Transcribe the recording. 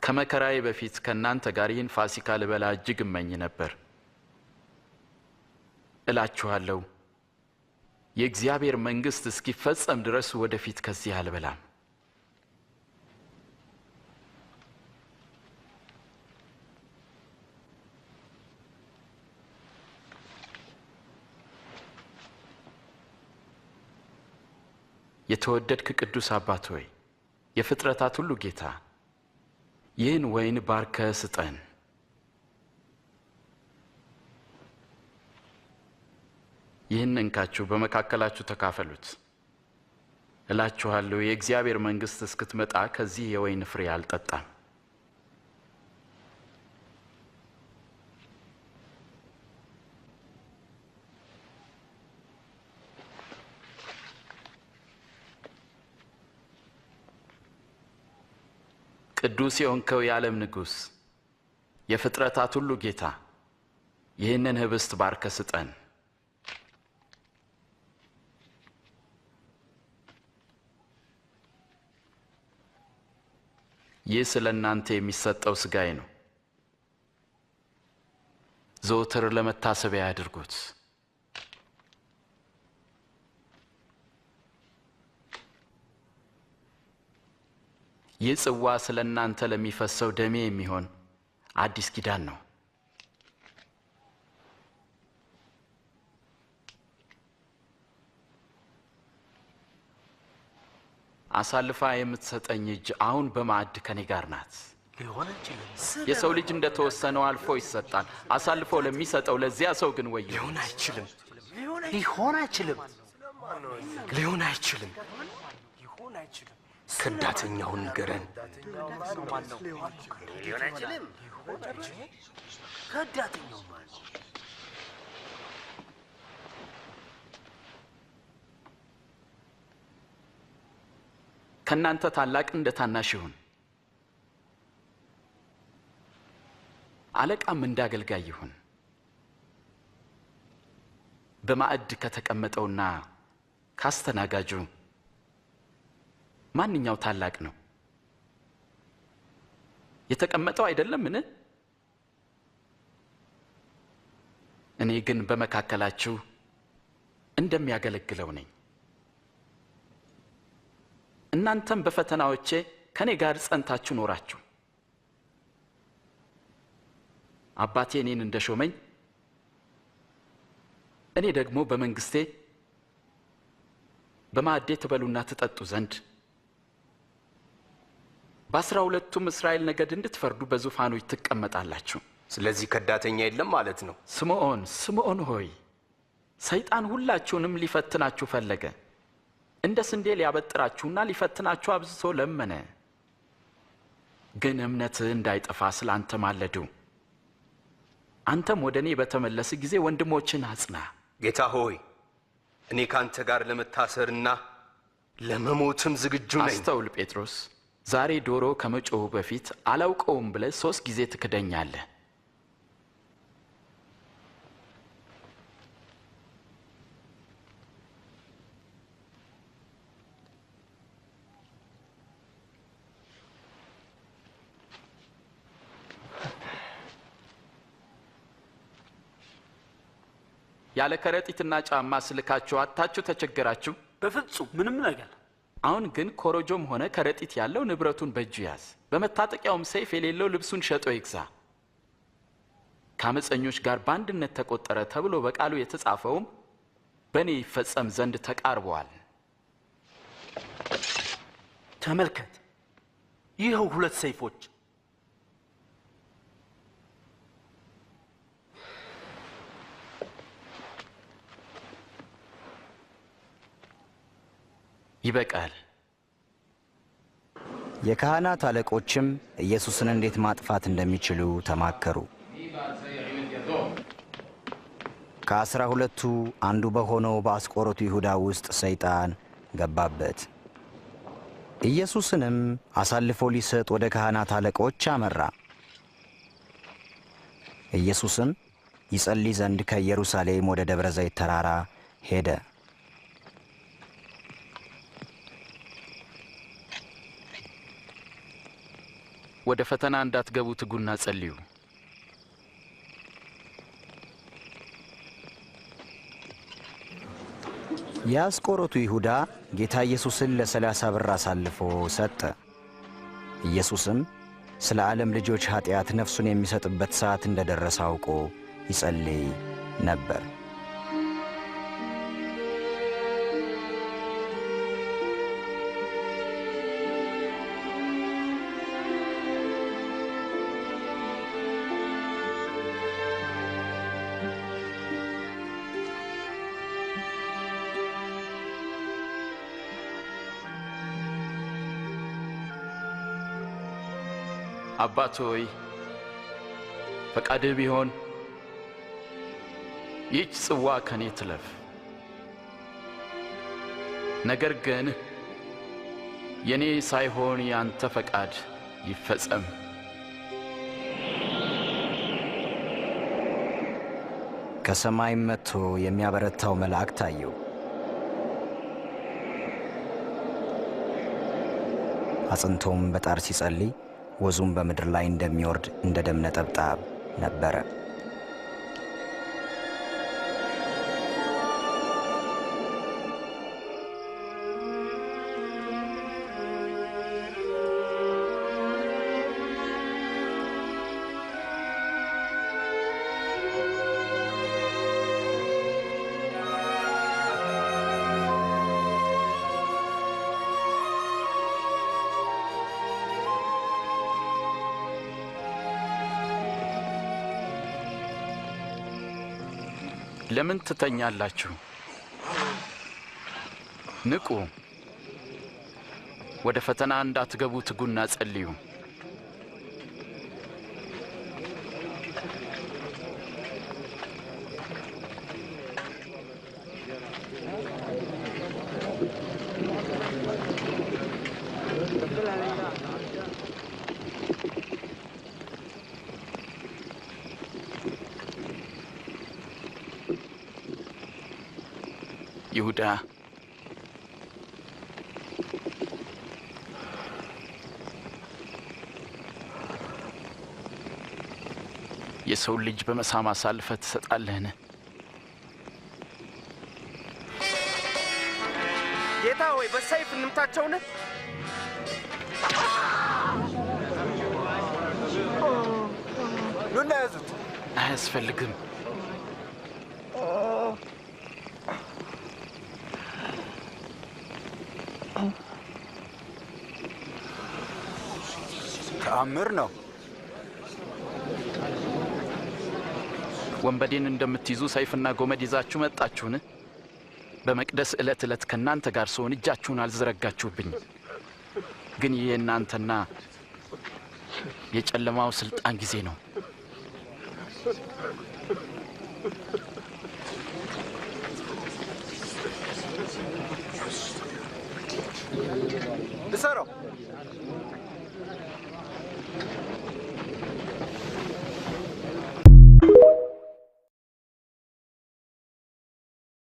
ከመከራዬ በፊት ከእናንተ ጋር ይህን ፋሲካ ልበላ እጅግ እመኝ ነበር። እላችኋለሁ የእግዚአብሔር መንግሥት እስኪፈጸም ድረስ ወደፊት ከዚህ አልበላም። የተወደድክ ቅዱስ አባት ሆይ፣ የፍጥረታት ሁሉ ጌታ፣ ይህን ወይን ባርከህ ስጠን። ይህን እንካችሁ በመካከላችሁ ተካፈሉት። እላችኋለሁ የእግዚአብሔር መንግሥት እስክትመጣ ከዚህ የወይን ፍሬ አልጠጣም። ቅዱስ የሆንከው የዓለም ንጉሥ፣ የፍጥረታት ሁሉ ጌታ፣ ይህንን ኅብስት ባርከህ ስጠን። ይህ ስለ እናንተ የሚሰጠው ሥጋዬ ነው። ዘወትር ለመታሰቢያ ያድርጉት። ይህ ጽዋ ስለ እናንተ ለሚፈሰው ደሜ የሚሆን አዲስ ኪዳን ነው። አሳልፋ የምትሰጠኝ እጅ አሁን በማዕድ ከኔ ጋር ናት። የሰው ልጅ እንደተወሰነው አልፎ ይሰጣል። አሳልፎ ለሚሰጠው ለዚያ ሰው ግን ወዮ። ሊሆን አይችልም፣ ሊሆን አይችልም፣ ሊሆን አይችልም። ከዳተኛውን ንገረን። ሊሆን አይችልም። ከዳተኛው ማለት ከእናንተ ታላቅ እንደ ታናሽ ይሁን፣ አለቃም እንደ አገልጋይ ይሁን። በማዕድ ከተቀመጠውና ካስተናጋጁ ማንኛው ታላቅ ነው? የተቀመጠው አይደለምን? እኔ ግን በመካከላችሁ እንደሚያገለግለው ነኝ። እናንተም በፈተናዎቼ ከኔ ጋር ጸንታችሁ ኖራችሁ። አባቴ እኔን እንደሾመኝ እኔ ደግሞ በመንግስቴ በማዕዴ ትበሉና ትጠጡ ዘንድ በ12ቱም እስራኤል ነገድ እንድትፈርዱ በዙፋኖች ትቀመጣላችሁ። ስለዚህ ከዳተኛ የለም ማለት ነው። ስምዖን ሆይ፣ ሰይጣን ሁላችሁንም ሊፈትናችሁ ፈለገ። እንደ ስንዴ ሊያበጥራችሁና ሊፈትናችሁ አብዝቶ ለመነ። ግን እምነትህ እንዳይጠፋ ስለ አንተ ማለዱ። አንተም ወደ እኔ በተመለስ ጊዜ ወንድሞችን አጽና። ጌታ ሆይ፣ እኔ ካንተ ጋር ለመታሰርና ለመሞትም ዝግጁ ነኝ። አስተውል ጴጥሮስ፣ ዛሬ ዶሮ ከመጮሁ በፊት አላውቀውም ብለህ 3 ጊዜ ትክደኛለህ። ያለ ከረጢትና ጫማ ስልካችሁ አጥታችሁ ተቸገራችሁ? በፍጹም ምንም ነገር። አሁን ግን ኮረጆም ሆነ ከረጢት ያለው ንብረቱን በእጁ ያዝ፣ በመታጠቂያውም ሰይፍ የሌለው ልብሱን ሸጦ ይግዛ። ከአመፀኞች ጋር በአንድነት ተቆጠረ ተብሎ በቃሉ የተጻፈውም በእኔ ይፈጸም ዘንድ ተቃርበዋል። ተመልከት፣ ይኸው 2 ሰይፎች። ይበቃል። የካህናት አለቆችም ኢየሱስን እንዴት ማጥፋት እንደሚችሉ ተማከሩ። ከ12ቱ አንዱ በሆነው በአስቆሮቱ ይሁዳ ውስጥ ሰይጣን ገባበት። ኢየሱስንም አሳልፎ ሊሰጥ ወደ ካህናት አለቆች አመራ። ኢየሱስም ይጸልይ ዘንድ ከኢየሩሳሌም ወደ ደብረ ዘይት ተራራ ሄደ። ወደ ፈተና እንዳትገቡ ትጉና ጸልዩ። የአስቆሮቱ ይሁዳ ጌታ ኢየሱስን ለ30 ብር አሳልፎ ሰጠ። ኢየሱስም ስለ ዓለም ልጆች ኀጢአት ነፍሱን የሚሰጥበት ሰዓት እንደደረሰ አውቆ ይጸልይ ነበር። አባት ሆይ ፈቃድህ ቢሆን ይህች ጽዋ ከኔ ትለፍ፣ ነገር ግን የኔ ሳይሆን ያንተ ፈቃድ ይፈጸም። ከሰማይም መጥቶ የሚያበረታው መልአክ ታየው። አጽንቶም በጣር ሲጸልይ ወዙም በምድር ላይ እንደሚወርድ እንደ ደም ነጠብጣብ ነበረ። ለምን ትተኛላችሁ? ንቁ፣ ወደ ፈተና እንዳትገቡ ትጉና ጸልዩ። ይሁዳ የሰው ልጅ በመሳም አሳልፈህ ትሰጣለህን? ጌታ ሆይ በሰይፍ እንምታቸውን? ኑና ያዙት። አያስፈልግም። ተአምር ነው። ወንበዴን እንደምትይዙ ሰይፍና ጎመድ ይዛችሁ መጣችሁን? በመቅደስ ዕለት ዕለት ከእናንተ ጋር ስሆን እጃችሁን አልዘረጋችሁብኝ። ግን ይህ የእናንተና የጨለማው ሥልጣን ጊዜ ነው። ልሰራው